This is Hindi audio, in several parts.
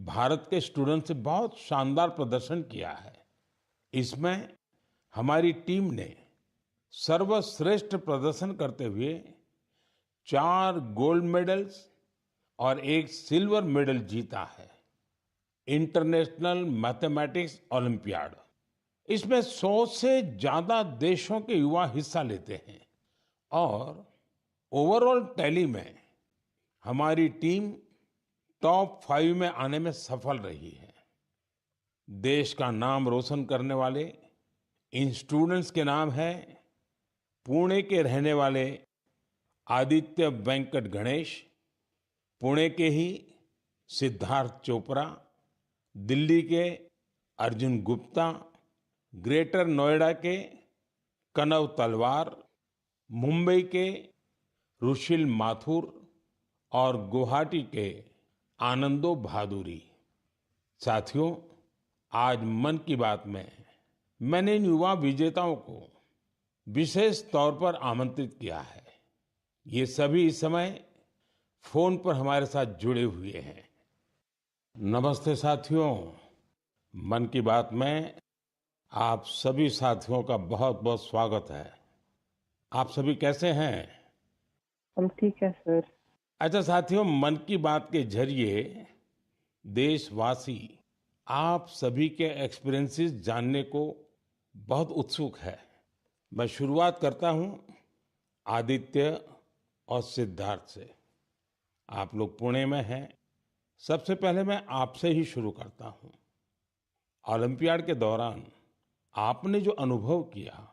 भारत के स्टूडेंट्स ने बहुत शानदार प्रदर्शन किया है। इसमें हमारी टीम ने सर्वश्रेष्ठ प्रदर्शन करते हुए 4 गोल्ड मेडल्स और 1 सिल्वर मेडल जीता है। इंटरनेशनल मैथमेटिक्स ओलंपियाड, इसमें 100 से ज्यादा देशों के युवा हिस्सा लेते हैं और ओवरऑल टैली में हमारी टीम टॉप 5 में आने में सफल रही है। देश का नाम रोशन करने वाले इन स्टूडेंट्स के नाम है पुणे के रहने वाले आदित्य वेंकट गणेश, पुणे के ही सिद्धार्थ चोपड़ा, दिल्ली के अर्जुन गुप्ता, ग्रेटर नोएडा के कनव तलवार, मुंबई के रुशिल माथुर और गुवाहाटी के आनंदो भादुरी। साथियों, आज मन की बात में मैंने इन युवा विजेताओं को विशेष तौर पर आमंत्रित किया है। ये सभी इस समय फोन पर हमारे साथ जुड़े हुए हैं। नमस्ते साथियों, मन की बात में आप सभी साथियों का बहुत बहुत स्वागत है। आप सभी कैसे हैं? हम ठीक है सर। अच्छा साथियों, मन की बात के जरिए देशवासी आप सभी के एक्सपीरियंसेस जानने को बहुत उत्सुक है। मैं शुरुआत करता हूं आदित्य और सिद्धार्थ से। आप लोग पुणे में हैं। सबसे पहले मैं आपसे ही शुरू करता हूं। ओलंपियाड के दौरान आपने जो अनुभव किया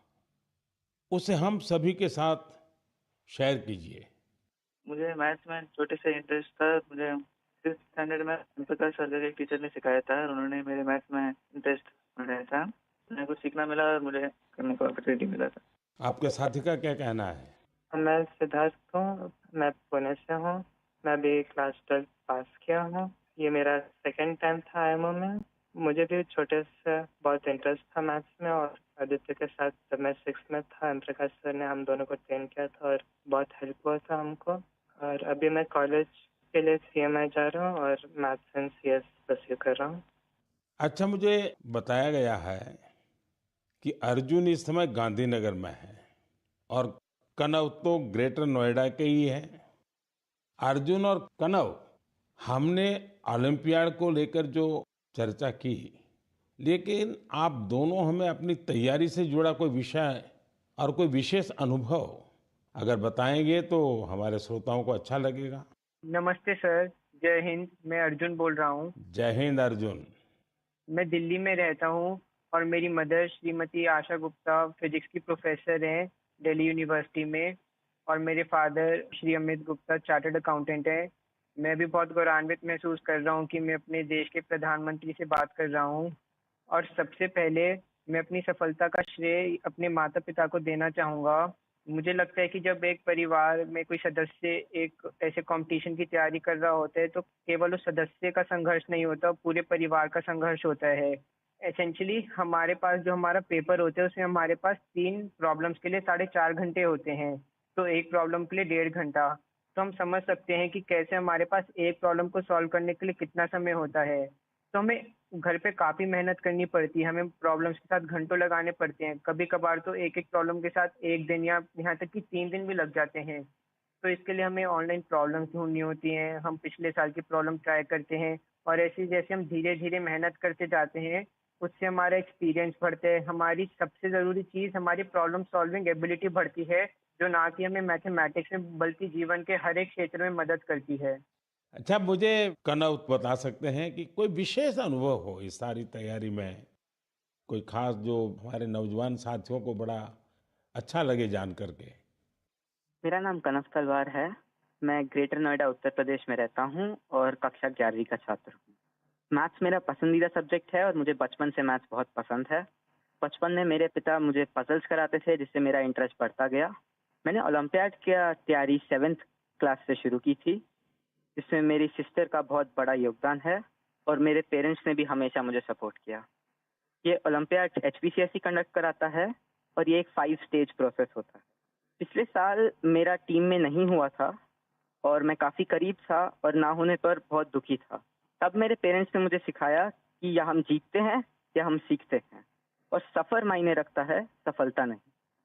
उसे हम सभी के साथ शेयर कीजिए। मुझे मैथ्स में छोटे से इंटरेस्ट था। मुझे 5th स्टैंडर्ड में ओम प्रकाश सर के एक टीचर ने सिखाया था और उन्होंने मेरे मैथ्स में इंटरेस्ट बढ़ाया था। मुझे कुछ सीखना मिला और मुझे करने को अपॉर्चुनिटी मिला था। आपके साथी का क्या कहना है? मैं सिद्धार्थ हूँ, मैं पुणे से हूँ। मैं अभी क्लास 12 पास किया हूँ। ये मेरा सेकंड टाइम था आईएमओ में। मुझे भी छोटे से बहुत इंटरेस्ट था मैथ्स में और आदित्य के साथ जब मैं 6th में था ओम प्रकाश सर ने हम दोनों को ट्रेन किया था और बहुत हेल्प हुआ था हमको। और अभी मैं कॉलेज के लिए सीएमआई जा रहा हूँ और मैथ्स एंड सीएस परस्यू कर रहा हूँ। अच्छा, मुझे बताया गया है कि अर्जुन इस समय गांधीनगर में है और कनव तो ग्रेटर नोएडा के ही है। अर्जुन और कनव, हमने ओलंपियाड को लेकर जो चर्चा की, लेकिन आप दोनों हमें अपनी तैयारी से जुड़ा कोई विषय और कोई विशेष अनुभव अगर बताएंगे तो हमारे श्रोताओं को अच्छा लगेगा। नमस्ते सर, जय हिंद। मैं अर्जुन बोल रहा हूँ। जय हिंद अर्जुन। मैं दिल्ली में रहता हूँ और मेरी मदर श्रीमती आशा गुप्ता फिजिक्स की प्रोफेसर हैं दिल्ली यूनिवर्सिटी में और मेरे father Shri Amit Gupta chartered accountant हैं। मैं भी बहुत गौरवान्वित महसूस कर रहा हूँ कि मैं अपने देश के प्रधानमंत्री से बात कर रहा हूँ। और सबसे पहले मैं अपनी सफलता का श्रेय अपने माता पिता को देना चाहूँगा। मुझे लगता है कि जब एक परिवार में कोई सदस्य एक ऐसे कंपटीशन की तैयारी कर रहा होता है तो केवल उस सदस्य का संघर्ष नहीं होता, पूरे परिवार का संघर्ष होता है। एसेंशियली हमारे पास जो हमारा पेपर होता है उसमें हमारे पास 3 प्रॉब्लम्स के लिए 4.5 घंटे होते हैं, तो एक प्रॉब्लम के लिए 1.5 घंटा। तो हम समझ सकते हैं कि कैसे हमारे पास एक प्रॉब्लम को सॉल्व करने के लिए कितना समय होता है। तो हमें घर पे काफ़ी मेहनत करनी पड़ती है, हमें प्रॉब्लम्स के साथ घंटों लगाने पड़ते हैं। कभी-कभार तो एक-एक प्रॉब्लम के साथ 1 दिन या यहाँ तक कि 3 दिन भी लग जाते हैं। तो इसके लिए हमें ऑनलाइन प्रॉब्लम्स ढूँढनी होती हैं, हम पिछले साल की प्रॉब्लम ट्राई करते हैं और ऐसे जैसे हम धीरे-धीरे मेहनत करते जाते हैं, उससे हमारा एक्सपीरियंस बढ़ता है। हमारी सबसे ज़रूरी चीज़ हमारी प्रॉब्लम सॉल्विंग एबिलिटी बढ़ती है, जो ना कि हमें मैथमेटिक्स में बल्कि जीवन के हर एक क्षेत्र में मदद करती है। अच्छा, मुझे कनव बता सकते हैं कि कोई विशेष अनुभव हो इस सारी तैयारी में, कोई खास जो हमारे नौजवान साथियों को बड़ा अच्छा लगे जान करके? मेरा नाम कनव तलवार है। मैं ग्रेटर नोएडा उत्तर प्रदेश में रहता हूँ और कक्षा 11वीं का छात्र हूँ। मैथ्स मेरा पसंदीदा सब्जेक्ट है और मुझे बचपन से मैथ्स बहुत पसंद है। बचपन में मेरे पिता मुझे पजल्स कराते थे जिससे मेरा इंटरेस्ट बढ़ता गया। मैंने ओलंपियाड की तैयारी 7th क्लास से शुरू की थी, जिसमें मेरी सिस्टर का बहुत बड़ा योगदान है और मेरे पेरेंट्स ने भी हमेशा मुझे सपोर्ट किया। ये ओलंपियाड एचपीसीएसई कंडक्ट कराता है और ये एक 5 स्टेज प्रोसेस होता है। पिछले साल मेरा टीम में नहीं हुआ था और मैं काफ़ी करीब था और ना होने पर बहुत दुखी था। तब मेरे पेरेंट्स ने मुझे सिखाया कि या हम जीतते हैं या हम सीखते हैं, और सफ़र मायने रखता है, सफलता नहीं।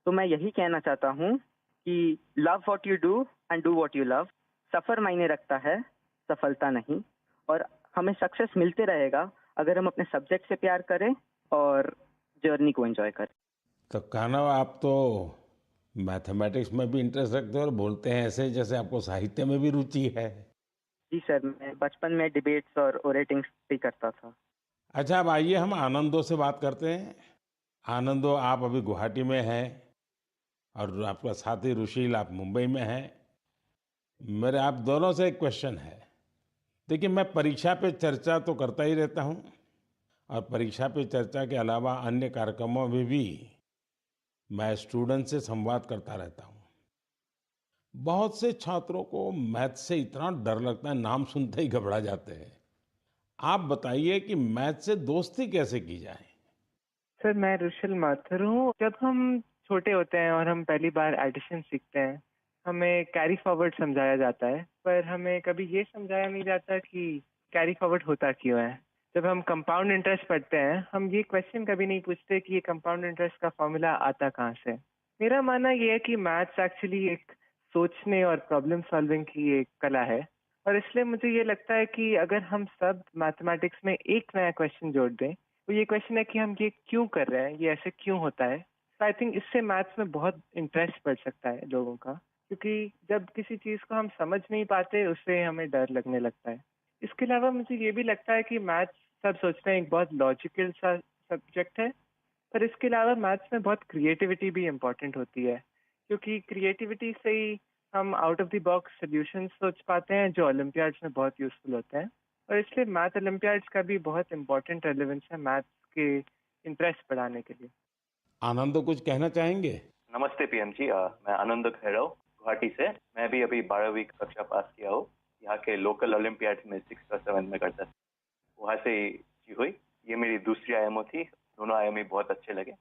तो मैं यही कहना चाहता हूँ कि love what you do and do what you love. सफ़र मायने रखता है, सफलता नहीं। और हमें सक्सेस मिलते रहेगा अगर हम अपने सब्जेक्ट से प्यार करें और जर्नी को एंजॉय करें। तो कहना आप तो मैथमेटिक्स में भी इंटरेस्ट रखते हो और बोलते हैं ऐसे जैसे आपको साहित्य में भी रुचि है। जी सर, मैं बचपन में डिबेट्स और ओरेटिंग्स भी करता था। अच्छा, अब आइए हम आनंदो से बात करते हैं। आनंदो, आप अभी गुवाहाटी में हैं और आपका साथी रुशील आप मुंबई में हैं। मेरे आप दोनों से एक क्वेश्चन है। देखिए, मैं परीक्षा पे चर्चा तो करता ही रहता हूँ और परीक्षा पे चर्चा के अलावा अन्य कार्यक्रमों में भी मैं स्टूडेंट से संवाद करता रहता हूँ। बहुत से छात्रों को मैथ से इतना डर लगता है, नाम सुनते ही घबरा जाते हैं। आप बताइए कि मैथ से दोस्ती कैसे की जाए? सर, मैं रुशिल माथुर हूँ। जब हम छोटे होते हैं और हम पहली बार एडिशन सीखते हैं, हमें कैरी फॉरवर्ड समझाया जाता है, पर हमें कभी ये समझाया नहीं जाता कि कैरी फॉरवर्ड होता क्यों है। जब हम कंपाउंड इंटरेस्ट पढ़ते हैं, हम ये क्वेश्चन कभी नहीं पूछते कि ये कंपाउंड इंटरेस्ट का फॉर्मूला आता कहाँ से। मेरा मानना ये है कि मैथ्स एक्चुअली एक सोचने और प्रॉब्लम सॉल्विंग की एक कला है, और इसलिए मुझे ये लगता है कि अगर हम सब मैथमेटिक्स में एक नया क्वेश्चन जोड़ दें, तो ये क्वेश्चन है कि हम ये क्यों कर रहे हैं, ये ऐसे क्यों होता है। तो आई थिंक इससे मैथ्स में बहुत इंटरेस्ट बढ़ सकता है लोगों का, क्योंकि जब किसी चीज़ को हम समझ नहीं पाते, उससे हमें डर लगने लगता है। इसके अलावा मुझे ये भी लगता है कि मैथ्स, सब सोचते हैं, एक बहुत लॉजिकल सा सब्जेक्ट है, पर इसके अलावा मैथ्स में बहुत क्रिएटिविटी भी इम्पोर्टेंट होती है, क्योंकि क्रिएटिविटी से ही हम out of the box solutions सोच पाते हैं, जो ओलंपियाड्स में बहुत यूज़फुल होते हैं। और इसलिए मैथ ओलंपियाड्स का भी बहुत इम्पोर्टेंट रेलेवेंस है मैथ्स के इंटरेस्ट बढ़ाने के लिए। आनंदो, कुछ कहना चाहेंगे? नमस्ते पीएम जी। मैं आनंद खैरव गुवाहाटी से। मैं भी अभी 12वीं कक्षा पास किया हूँ। यहाँ के लोकल ओलंपियाड में 6th और 7th में करता था, वहाँ से ही हुई। ये मेरी दूसरी आईएमओ थी। दोनों आईएमओ बहुत अच्छे लगे।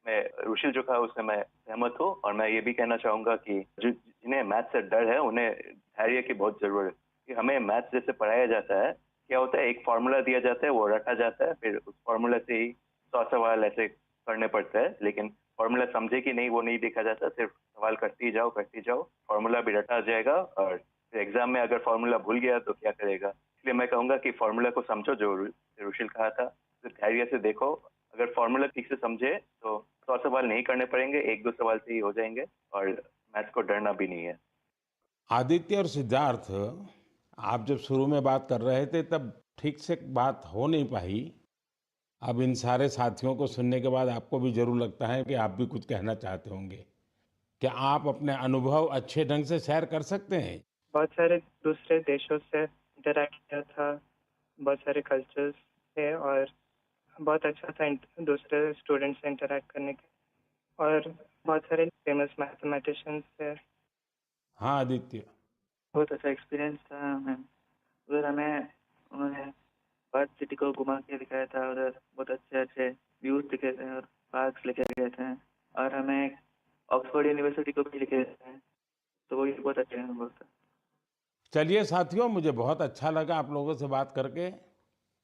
मैं रुशिल जो कहा उससे मैं सहमत हूँ, और मैं ये भी कहना चाहूँगा कि जिन्हें मैथ से डर है उन्हें धैर्य की बहुत जरूरत है। कि हमें मैथ जैसे पढ़ाया जाता है, क्या होता है, एक फार्मूला दिया जाता है, वो रटा जाता है, फिर उस फार्मूला से ही 100 सवाल ऐसे करने पड़ते हैं, लेकिन फार्मूला समझे कि नहीं वो नहीं देखा जाता। सिर्फ सवाल करते ही जाओ, फार्मूला भी रटा जाएगा, और फिर एग्जाम में अगर फार्मूला भूल गया तो क्या करेगा। इसलिए मैं कहूँगा कि फार्मूला को समझो, जो रुशिल कहा था, तो धैर्य से देखो। अगर फार्मूला ठीक से समझे तो 100 सवाल नहीं करने पड़ेंगे, 1-2 सवाल से ही हो जाएंगे, और मैथ्स को डरना भी नहीं है। आदित्य और सिद्धार्थ, आप जब शुरू में बात कर रहे थे तब ठीक से बात हो नहीं पाई। अब इन सारे साथियों को सुनने के बाद आपको भी जरूर लगता है कि आप भी कुछ कहना चाहते होंगे। क्या आप अपने अनुभव अच्छे ढंग से शेयर कर सकते हैं? बहुत सारे दूसरे देशों से इंटरैक्ट किया था, बहुत सारे कल्चर्स थे, और बहुत अच्छा था दूसरे स्टूडेंट्स से इंटरैक्ट करने के, और बहुत सारे फेमस मैथमेटिशियंस थे। हाँ आदित्य। बहुत अच्छा एक्सपीरियंस था मैम। उधर हमें उन्होंने पर्थ सिटी को घुमा के दिखाया था। उधर बहुत अच्छे अच्छे व्यूज दिखे थे और पार्क्स लेके गए थे, और हमें ऑक्सफोर्ड यूनिवर्सिटी को भी लेके गए थे, तो वो भी बहुत अच्छा अनुभव था। चलिए साथियों, मुझे बहुत अच्छा लगा आप लोगों से बात करके,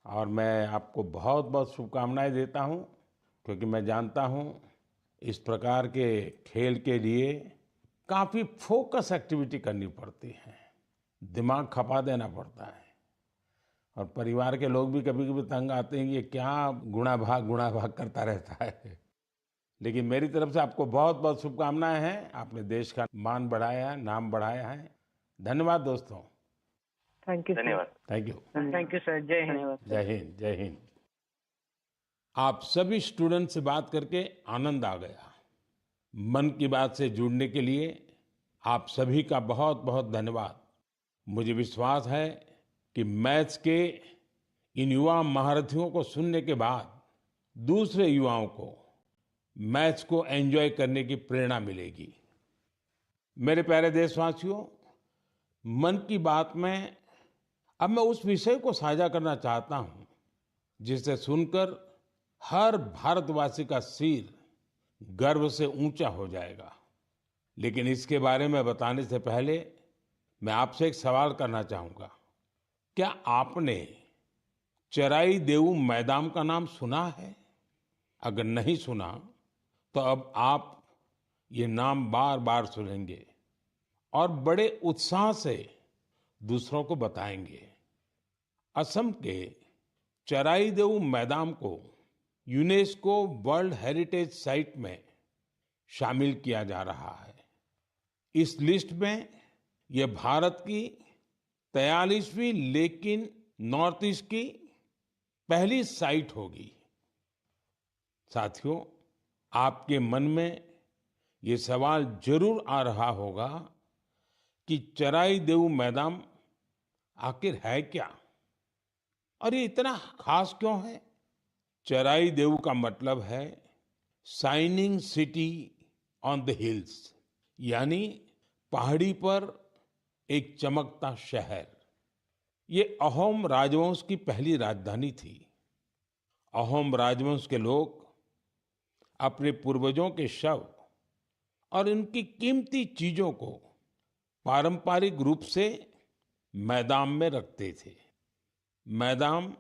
और मैं आपको बहुत बहुत शुभकामनाएं देता हूं, क्योंकि मैं जानता हूं इस प्रकार के खेल के लिए काफ़ी फोकस एक्टिविटी करनी पड़ती है, दिमाग खपा देना पड़ता है, और परिवार के लोग भी कभी कभी तंग आते हैं कि ये क्या गुणा भाग करता रहता है। लेकिन मेरी तरफ से आपको बहुत बहुत शुभकामनाएं हैं। आपने देश का मान बढ़ाया है, नाम बढ़ाया है। धन्यवाद दोस्तों। Thank you sir. धन्यवाद। Thank you. Thank you sir. जय हिंद। धन्यवाद। जय हिंद, जय हिंद। आप सभी स्टूडेंट से बात करके आनंद आ गया। मन की बात से जुड़ने के लिए आप सभी का बहुत बहुत धन्यवाद। मुझे विश्वास है कि मैथ्स के इन युवा महारथियों को सुनने के बाद दूसरे युवाओं को मैथ्स को एंजॉय करने की प्रेरणा मिलेगी। मेरे प्यारे देशवासियों, मन की बात में अब मैं उस विषय को साझा करना चाहता हूं जिसे सुनकर हर भारतवासी का सिर गर्व से ऊंचा हो जाएगा। लेकिन इसके बारे में बताने से पहले मैं आपसे एक सवाल करना चाहूंगा। क्या आपने चराई देऊ मैदान का नाम सुना है? अगर नहीं सुना तो अब आप ये नाम बार बार सुनेंगे और बड़े उत्साह से दूसरों को बताएंगे। असम के चराई देऊ मैदान को यूनेस्को वर्ल्ड हेरिटेज साइट में शामिल किया जा रहा है। इस लिस्ट में यह भारत की 43वीं लेकिन नॉर्थ ईस्ट की पहली साइट होगी। साथियों, आपके मन में ये सवाल जरूर आ रहा होगा कि चराई देऊ मैदान आखिर है क्या और ये इतना खास क्यों है? चराई देऊ का मतलब है shining city on the hills, यानी पहाड़ी पर एक चमकता शहर। ये अहोम राजवंश की पहली राजधानी थी। अहोम राजवंश के लोग अपने पूर्वजों के शव और उनकी कीमती चीजों को पारंपरिक रूप से मैदान में रखते थे। मैदान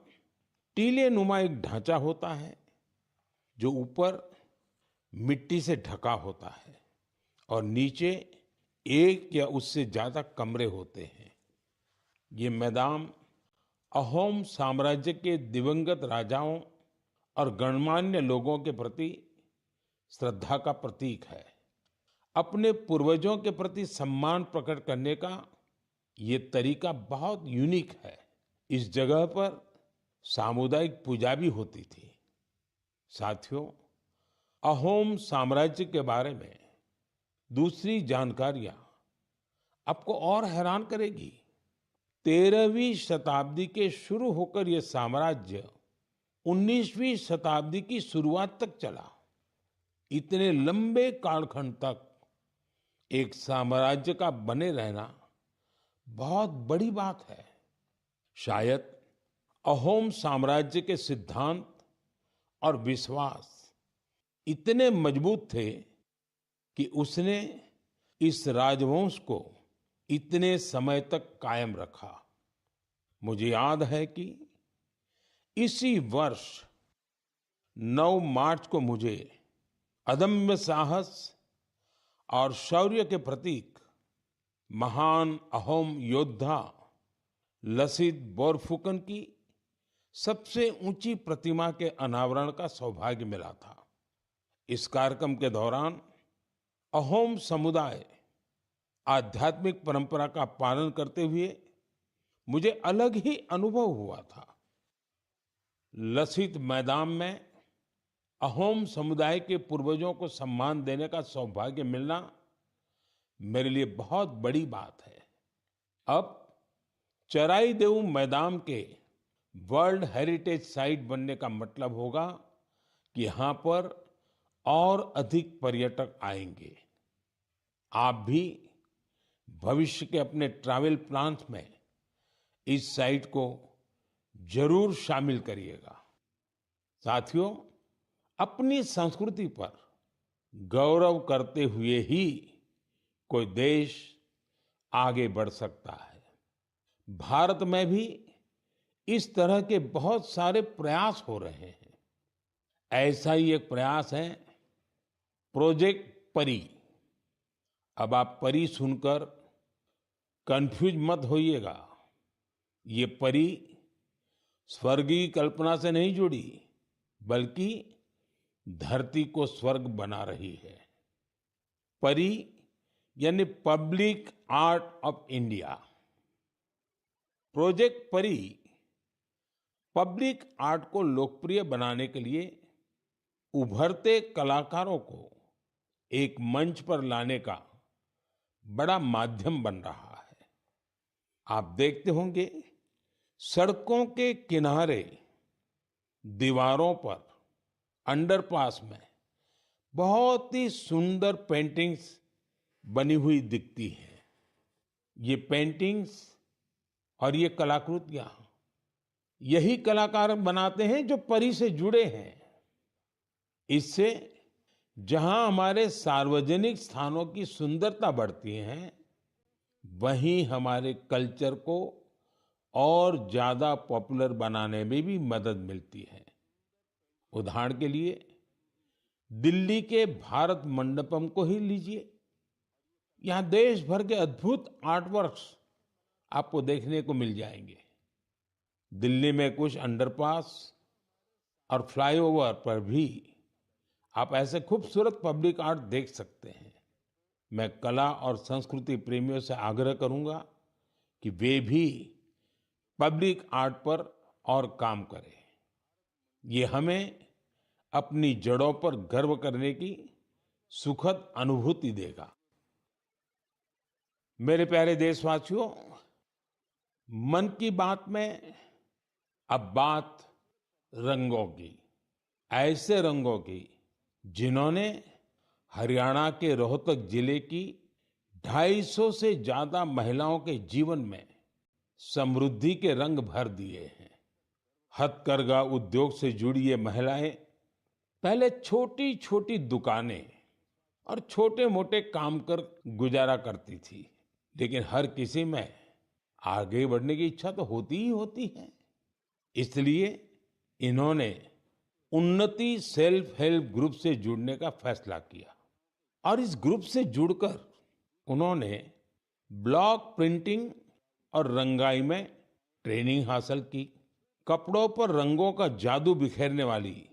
टीले नुमा एक ढांचा होता है जो ऊपर मिट्टी से ढका होता है और नीचे एक या उससे ज्यादा कमरे होते हैं। ये मैदान अहोम साम्राज्य के दिवंगत राजाओं और गणमान्य लोगों के प्रति श्रद्धा का प्रतीक है। अपने पूर्वजों के प्रति सम्मान प्रकट करने का ये तरीका बहुत यूनिक है। इस जगह पर सामुदायिक पूजा भी होती थी। साथियों, अहोम साम्राज्य के बारे में दूसरी जानकारियां आपको और हैरान करेगी। 13वीं शताब्दी के शुरू होकर यह साम्राज्य 19वीं शताब्दी की शुरुआत तक चला। इतने लंबे कालखंड तक एक साम्राज्य का बने रहना बहुत बड़ी बात है। शायद अहोम साम्राज्य के सिद्धांत और विश्वास इतने मजबूत थे कि उसने इस राजवंश को इतने समय तक कायम रखा। मुझे याद है कि इसी वर्ष 9 मार्च को मुझे अदम्य साहस और शौर्य के प्रतीक महान अहोम योद्धा लसित बोरफुकन की सबसे ऊंची प्रतिमा के अनावरण का सौभाग्य मिला था। इस कार्यक्रम के दौरान अहोम समुदाय आध्यात्मिक परंपरा का पालन करते हुए मुझे अलग ही अनुभव हुआ था। लसित मैदान में अहोम समुदाय के पूर्वजों को सम्मान देने का सौभाग्य मिलना मेरे लिए बहुत बड़ी बात है। अब चराई देऊ मैदान के वर्ल्ड हेरिटेज साइट बनने का मतलब होगा कि यहाँ पर और अधिक पर्यटक आएंगे। आप भी भविष्य के अपने ट्रैवल प्लान्स में इस साइट को जरूर शामिल करिएगा। साथियों, अपनी संस्कृति पर गौरव करते हुए ही कोई देश आगे बढ़ सकता है। भारत में भी इस तरह के बहुत सारे प्रयास हो रहे हैं। ऐसा ही एक प्रयास है प्रोजेक्ट परी। अब आप परी सुनकर कंफ्यूज मत होइएगा। ये परी स्वर्गीय कल्पना से नहीं जुड़ी, बल्कि धरती को स्वर्ग बना रही है। परी यानी public art of India. Project परी पब्लिक आर्ट को लोकप्रिय बनाने के लिए उभरते कलाकारों को एक मंच पर लाने का बड़ा माध्यम बन रहा है। आप देखते होंगे सड़कों के किनारे, दीवारों पर, अंडरपास में बहुत ही सुंदर पेंटिंग्स बनी हुई दिखती हैं। ये पेंटिंग्स और ये कलाकृतियां यही कलाकार बनाते हैं जो परी से जुड़े हैं। इससे जहां हमारे सार्वजनिक स्थानों की सुंदरता बढ़ती है, वहीं हमारे कल्चर को और ज्यादा पॉपुलर बनाने में भी मदद मिलती है। उदाहरण के लिए दिल्ली के भारत मंडपम को ही लीजिए। यहाँ देश भर के अद्भुत आर्ट वर्क्स आपको देखने को मिल जाएंगे। दिल्ली में कुछ अंडरपास और फ्लाईओवर पर भी आप ऐसे खूबसूरत पब्लिक आर्ट देख सकते हैं। मैं कला और संस्कृति प्रेमियों से आग्रह करूंगा कि वे भी पब्लिक आर्ट पर और काम करें। ये हमें अपनी जड़ों पर गर्व करने की सुखद अनुभूति देगा। मेरे प्यारे देशवासियों, मन की बात में अब बात रंगों की, ऐसे रंगों की जिन्होंने हरियाणा के रोहतक जिले की 250 से ज्यादा महिलाओं के जीवन में समृद्धि के रंग भर दिए हैं। हथकरघा उद्योग से जुड़ी ये महिलाएं पहले छोटी छोटी दुकानें और छोटे मोटे काम कर गुजारा करती थी, लेकिन हर किसी में आगे बढ़ने की इच्छा तो होती ही होती है। इसलिए इन्होंने उन्नति सेल्फ हेल्प ग्रुप से जुड़ने का फैसला किया और इस ग्रुप से जुड़कर उन्होंने ब्लॉक प्रिंटिंग और रंगाई में ट्रेनिंग हासिल की। कपड़ों पर रंगों का जादू बिखेरने वाली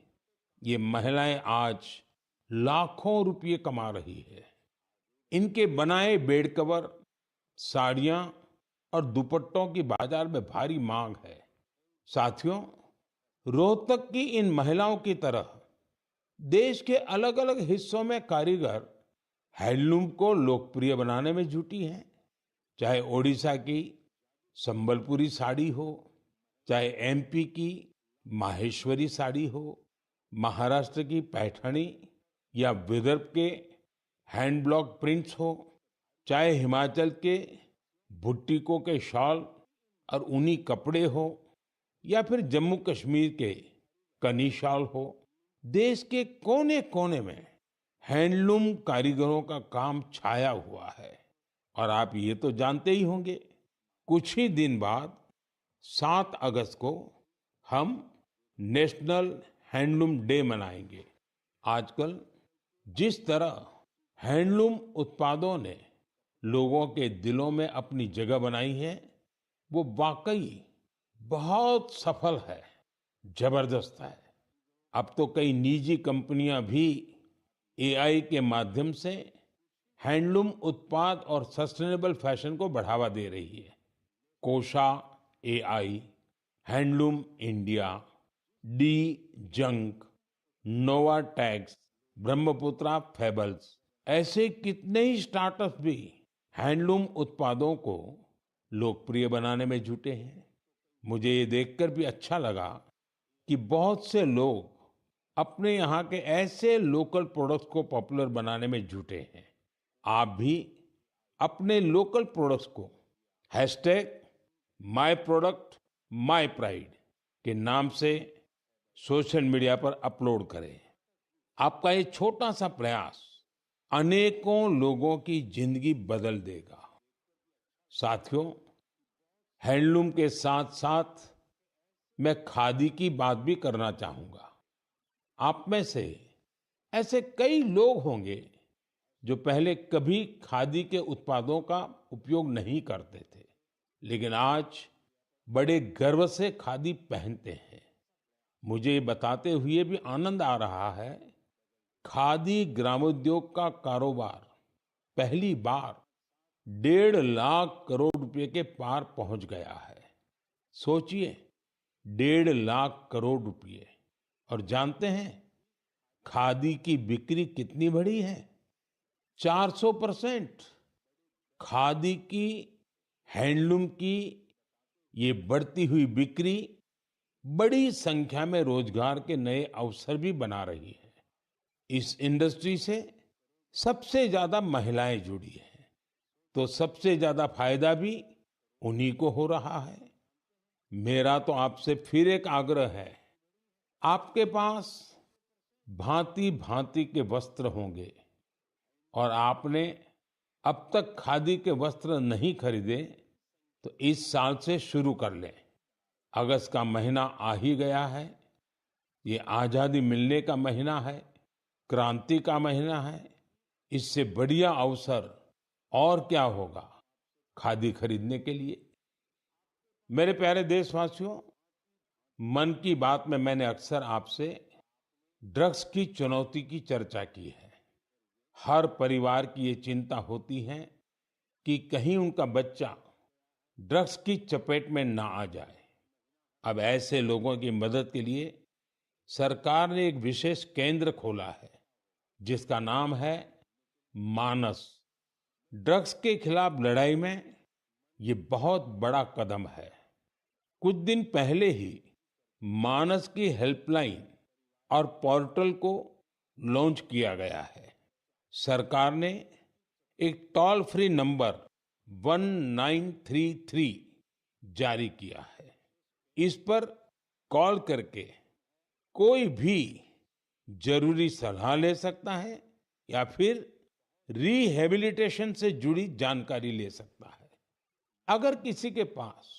ये महिलाएं आज लाखों रुपए कमा रही है। इनके बनाए बेड कवर, साड़ियां और दुपट्टों की बाजार में भारी मांग है। साथियों, रोहतक की इन महिलाओं की तरह देश के अलग अलग हिस्सों में कारीगर हैंडलूम को लोकप्रिय बनाने में जुटी हैं। चाहे ओडिशा की संबलपुरी साड़ी हो, चाहे एमपी की माहेश्वरी साड़ी हो, महाराष्ट्र की पैठणी या विदर्भ के हैंड ब्लॉक प्रिंट्स हो, चाहे हिमाचल के बुटीकों के शॉल और ऊनी कपड़े हो, या फिर जम्मू कश्मीर के कनी शॉल हो, देश के कोने कोने में हैंडलूम कारीगरों का काम छाया हुआ है। और आप ये तो जानते ही होंगे, कुछ ही दिन बाद 7 अगस्त को हम नेशनल हैंडलूम डे मनाएंगे। आजकल जिस तरह हैंडलूम उत्पादों ने लोगों के दिलों में अपनी जगह बनाई है, वो वाकई बहुत सफल है, जबरदस्त है। अब तो कई निजी कंपनियां भी एआई के माध्यम से हैंडलूम उत्पाद और सस्टेनेबल फैशन को बढ़ावा दे रही है। कोशा एआई, हैंडलूम इंडिया, डी जंक, नोवा टैक्स, ब्रह्मपुत्रा फेबल्स, ऐसे कितने ही स्टार्टअप भी हैंडलूम उत्पादों को लोकप्रिय बनाने में जुटे हैं। मुझे ये देखकर भी अच्छा लगा कि बहुत से लोग अपने यहाँ के ऐसे लोकल प्रोडक्ट्स को पॉपुलर बनाने में जुटे हैं। आप भी अपने लोकल प्रोडक्ट्स को #myproductmypride के नाम से सोशल मीडिया पर अपलोड करें। आपका ये छोटा सा प्रयास अनेकों लोगों की जिंदगी बदल देगा। साथियों, हैंडलूम के साथ साथ मैं खादी की बात भी करना चाहूंगा। आप में से ऐसे कई लोग होंगे जो पहले कभी खादी के उत्पादों का उपयोग नहीं करते थे, लेकिन आज बड़े गर्व से खादी पहनते हैं। मुझे ये बताते हुए भी आनंद आ रहा है, खादी ग्रामोद्योग का कारोबार पहली बार 1.5 लाख करोड़ रुपए के पार पहुंच गया है। सोचिए, 1.5 लाख करोड़ रुपए। और जानते हैं खादी की बिक्री कितनी बढ़ी है? 400%। खादी की, हैंडलूम की ये बढ़ती हुई बिक्री बड़ी संख्या में रोजगार के नए अवसर भी बना रही है। इस इंडस्ट्री से सबसे ज्यादा महिलाएं जुड़ी हैं, तो सबसे ज्यादा फायदा भी उन्हीं को हो रहा है। मेरा तो आपसे फिर एक आग्रह है, आपके पास भांति भांति के वस्त्र होंगे और आपने अब तक खादी के वस्त्र नहीं खरीदे, तो इस साल से शुरू कर लें। अगस्त का महीना आ ही गया है। ये आजादी मिलने का महीना है, क्रांति का महीना है। इससे बढ़िया अवसर और क्या होगा खादी खरीदने के लिए। मेरे प्यारे देशवासियों, मन की बात में मैंने अक्सर आपसे ड्रग्स की चुनौती की चर्चा की है। हर परिवार की ये चिंता होती है कि कहीं उनका बच्चा ड्रग्स की चपेट में ना आ जाए। अब ऐसे लोगों की मदद के लिए सरकार ने एक विशेष केंद्र खोला है जिसका नाम है मानस। ड्रग्स के खिलाफ लड़ाई में ये बहुत बड़ा कदम है। कुछ दिन पहले ही मानस की हेल्पलाइन और पोर्टल को लॉन्च किया गया है। सरकार ने एक टोल फ्री नंबर 1933 जारी किया है। इस पर कॉल करके कोई भी जरूरी सलाह ले सकता है या फिर रिहेबिलिटेशन से जुड़ी जानकारी ले सकता है। अगर किसी के पास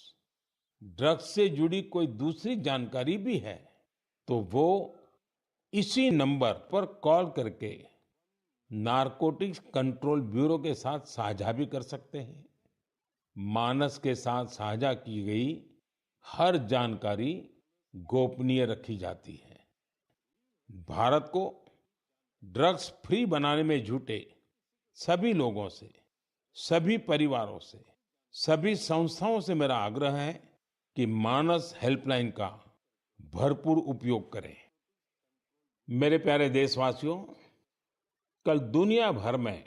ड्रग्स से जुड़ी कोई दूसरी जानकारी भी है तो वो इसी नंबर पर कॉल करके नारकोटिक्स कंट्रोल ब्यूरो के साथ साझा भी कर सकते हैं। मानस के साथ साझा की गई हर जानकारी गोपनीय रखी जाती है। भारत को ड्रग्स फ्री बनाने में जुटे सभी लोगों से, सभी परिवारों से, सभी संस्थाओं से मेरा आग्रह है कि मानस हेल्पलाइन का भरपूर उपयोग करें। मेरे प्यारे देशवासियों, कल दुनिया भर में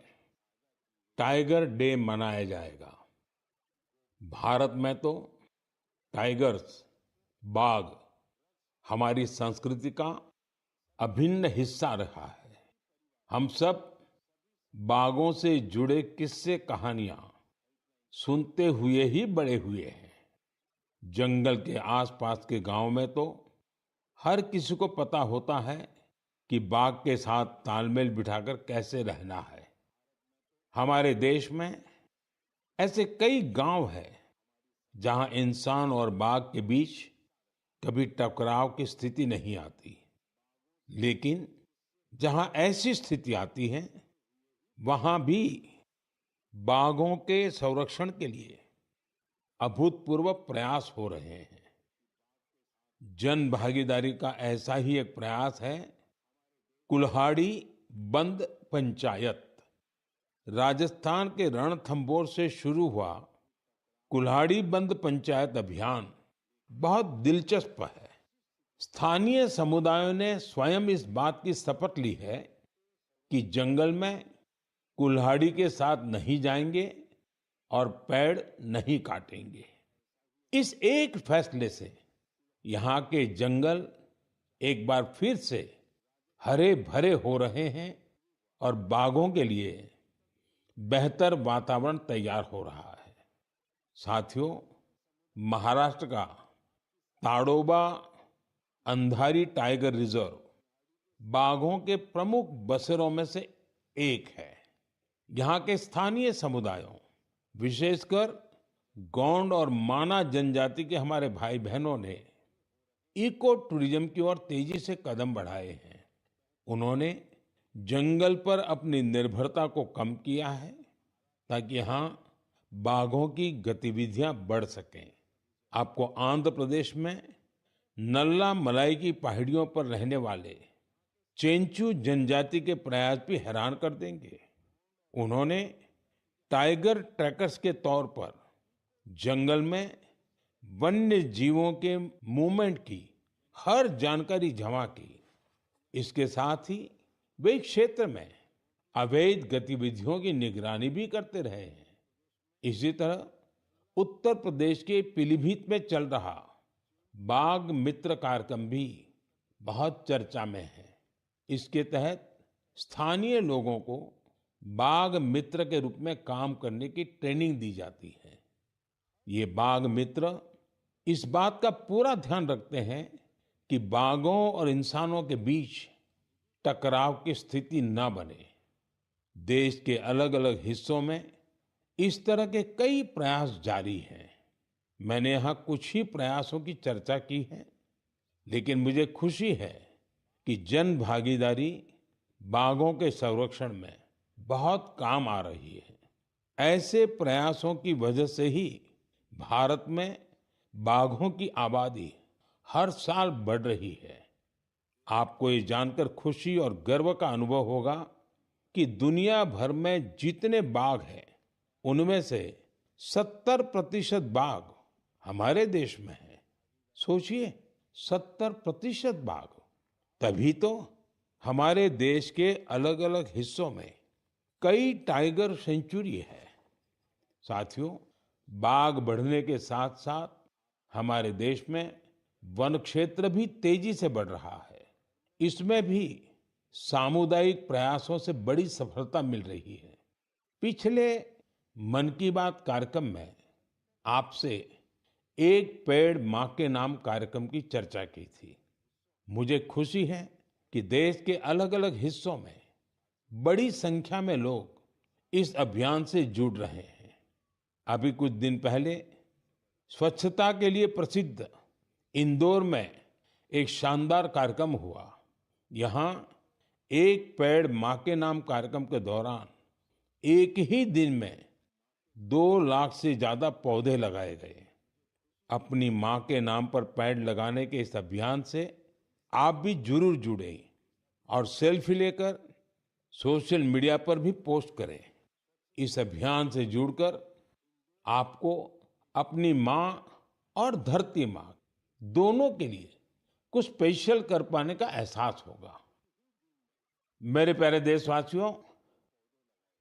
टाइगर डे मनाया जाएगा। भारत में तो टाइगर्स, बाघ हमारी संस्कृति का अभिन्न हिस्सा रहा है। हम सब बाघों से जुड़े किस्से कहानियां सुनते हुए ही बड़े हुए हैं। जंगल के आसपास के गांव में तो हर किसी को पता होता है कि बाघ के साथ तालमेल बिठाकर कैसे रहना है। हमारे देश में ऐसे कई गांव हैं जहां इंसान और बाघ के बीच कभी टकराव की स्थिति नहीं आती। लेकिन जहां ऐसी स्थिति आती है वहां भी बाघों के संरक्षण के लिए अभूतपूर्व प्रयास हो रहे हैं। जन भागीदारी का ऐसा ही एक प्रयास है कुल्हाड़ी बंद पंचायत। राजस्थान के रणथंभौर से शुरू हुआ कुल्हाड़ी बंद पंचायत अभियान बहुत दिलचस्प है। स्थानीय समुदायों ने स्वयं इस बात की शपथ ली है कि जंगल में कुल्हाड़ी के साथ नहीं जाएंगे और पेड़ नहीं काटेंगे। इस एक फैसले से यहाँ के जंगल एक बार फिर से हरे भरे हो रहे हैं और बाघों के लिए बेहतर वातावरण तैयार हो रहा है। साथियों, महाराष्ट्र का ताडोबा अंधारी टाइगर रिजर्व बाघों के प्रमुख बसेरों में से एक है। यहाँ के स्थानीय समुदायों, विशेषकर गोंड और माना जनजाति के हमारे भाई बहनों ने इको टूरिज्म की ओर तेजी से कदम बढ़ाए हैं। उन्होंने जंगल पर अपनी निर्भरता को कम किया है ताकि यहाँ बाघों की गतिविधियां बढ़ सकें। आपको आंध्र प्रदेश में नल्ला मलाई की पहाड़ियों पर रहने वाले चेंचू जनजाति के प्रयास भी हैरान कर देंगे। उन्होंने टाइगर ट्रैकर्स के तौर पर जंगल में वन्य जीवों के मूवमेंट की हर जानकारी जमा की। इसके साथ ही वे इस क्षेत्र में अवैध गतिविधियों की निगरानी भी करते रहे हैं। इसी तरह उत्तर प्रदेश के पीलीभीत में चल रहा बाघ मित्र कार्यक्रम भी बहुत चर्चा में है। इसके तहत स्थानीय लोगों को बाघ मित्र के रूप में काम करने की ट्रेनिंग दी जाती है। ये बाघ मित्र इस बात का पूरा ध्यान रखते हैं कि बाघों और इंसानों के बीच टकराव की स्थिति न बने। देश के अलग अलग हिस्सों में इस तरह के कई प्रयास जारी हैं। मैंने यहाँ कुछ ही प्रयासों की चर्चा की है, लेकिन मुझे खुशी है कि जन भागीदारी बाघों के संरक्षण में बहुत काम आ रही है। ऐसे प्रयासों की वजह से ही भारत में बाघों की आबादी हर साल बढ़ रही है। आपको ये जानकर खुशी और गर्व का अनुभव होगा कि दुनिया भर में जितने बाघ हैं, उनमें से 70% बाघ हमारे देश में हैं। सोचिए, 70% बाघ। तभी तो हमारे देश के अलग अलग हिस्सों में कई टाइगर सेंचुरी है। साथियों, बाघ बढ़ने के साथ साथ हमारे देश में वन क्षेत्र भी तेजी से बढ़ रहा है। इसमें भी सामुदायिक प्रयासों से बड़ी सफलता मिल रही है। पिछले मन की बात कार्यक्रम में आपसे एक पेड़ मां के नाम कार्यक्रम की चर्चा की थी। मुझे खुशी है कि देश के अलग अलग हिस्सों में बड़ी संख्या में लोग इस अभियान से जुड़ रहे हैं। अभी कुछ दिन पहले स्वच्छता के लिए प्रसिद्ध इंदौर में एक शानदार कार्यक्रम हुआ। यहाँ एक पेड़ मां के नाम कार्यक्रम के दौरान एक ही दिन में 2 लाख से ज्यादा पौधे लगाए गए। अपनी मां के नाम पर पेड़ लगाने के इस अभियान से आप भी जरूर जुड़ें और सेल्फी लेकर सोशल मीडिया पर भी पोस्ट करें। इस अभियान से जुड़कर आपको अपनी मां और धरती मां दोनों के लिए कुछ स्पेशल कर पाने का एहसास होगा। मेरे प्यारे देशवासियों,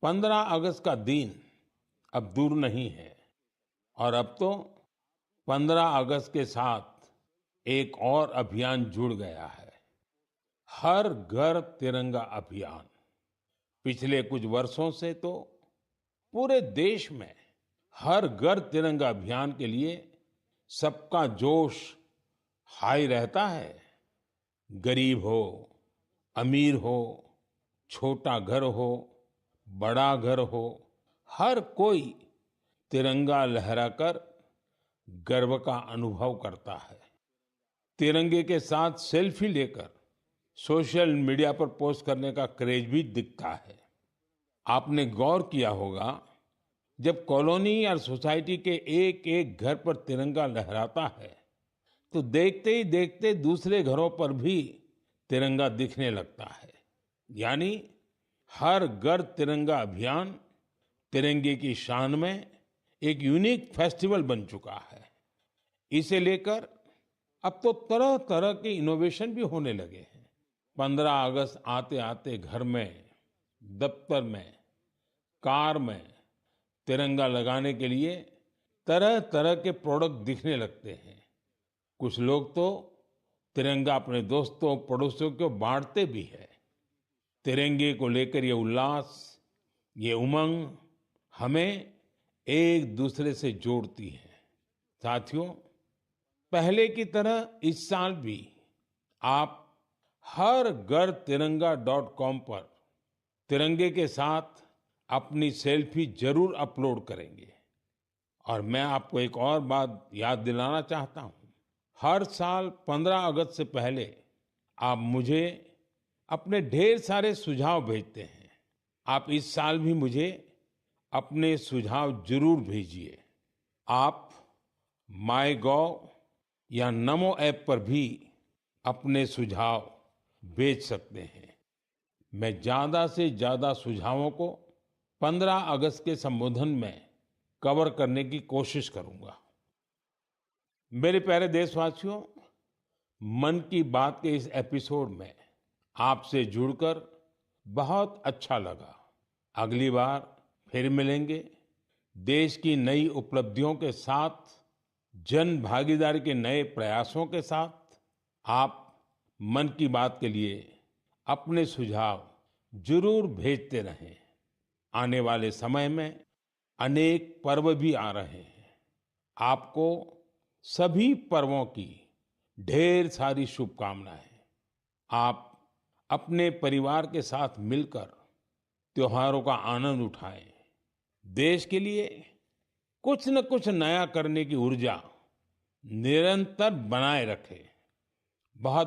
15 अगस्त का दिन अब दूर नहीं है और अब तो 15 अगस्त के साथ एक और अभियान जुड़ गया है, हर घर तिरंगा अभियान। पिछले कुछ वर्षों से तो पूरे देश में हर घर तिरंगा अभियान के लिए सबका जोश हाई रहता है। गरीब हो, अमीर हो, छोटा घर हो, बड़ा घर हो, हर कोई तिरंगा लहराकर गर्व का अनुभव करता है। तिरंगे के साथ सेल्फी लेकर सोशल मीडिया पर पोस्ट करने का क्रेज भी दिखता है। आपने गौर किया होगा, जब कॉलोनी या सोसाइटी के एक एक घर पर तिरंगा लहराता है तो देखते ही देखते दूसरे घरों पर भी तिरंगा दिखने लगता है। यानी हर घर तिरंगा अभियान तिरंगे की शान में एक यूनिक फेस्टिवल बन चुका है। इसे लेकर अब तो तरह तरह के इनोवेशन भी होने लगे हैं। 15 अगस्त आते आते घर में, दफ्तर में, कार में तिरंगा लगाने के लिए तरह तरह के प्रोडक्ट दिखने लगते हैं। कुछ लोग तो तिरंगा अपने दोस्तों पड़ोसियों को बांटते भी है। तिरंगे को लेकर ये उल्लास, ये उमंग हमें एक दूसरे से जोड़ती है। साथियों, पहले की तरह इस साल भी आप हर घर तिरंगा.com पर तिरंगे के साथ अपनी सेल्फी जरूर अपलोड करेंगे। और मैं आपको एक और बात याद दिलाना चाहता हूं। हर साल 15 अगस्त से पहले आप मुझे अपने ढेर सारे सुझाव भेजते हैं। आप इस साल भी मुझे अपने सुझाव जरूर भेजिए। आप माईगॉव या नमो ऐप पर भी अपने सुझाव भेज सकते हैं। मैं ज्यादा से ज्यादा सुझावों को 15 अगस्त के संबोधन में कवर करने की कोशिश करूंगा। मेरे प्यारे देशवासियों, मन की बात के इस एपिसोड में आपसे जुड़कर बहुत अच्छा लगा। अगली बार फिर मिलेंगे देश की नई उपलब्धियों के साथ, जन भागीदारी के नए प्रयासों के साथ। आप मन की बात के लिए अपने सुझाव जरूर भेजते रहें। आने वाले समय में अनेक पर्व भी आ रहे हैं। आपको सभी पर्वों की ढेर सारी शुभकामनाएं। आप अपने परिवार के साथ मिलकर त्योहारों का आनंद उठाएं। देश के लिए कुछ न कुछ नया करने की ऊर्जा निरंतर बनाए रखे। बहुत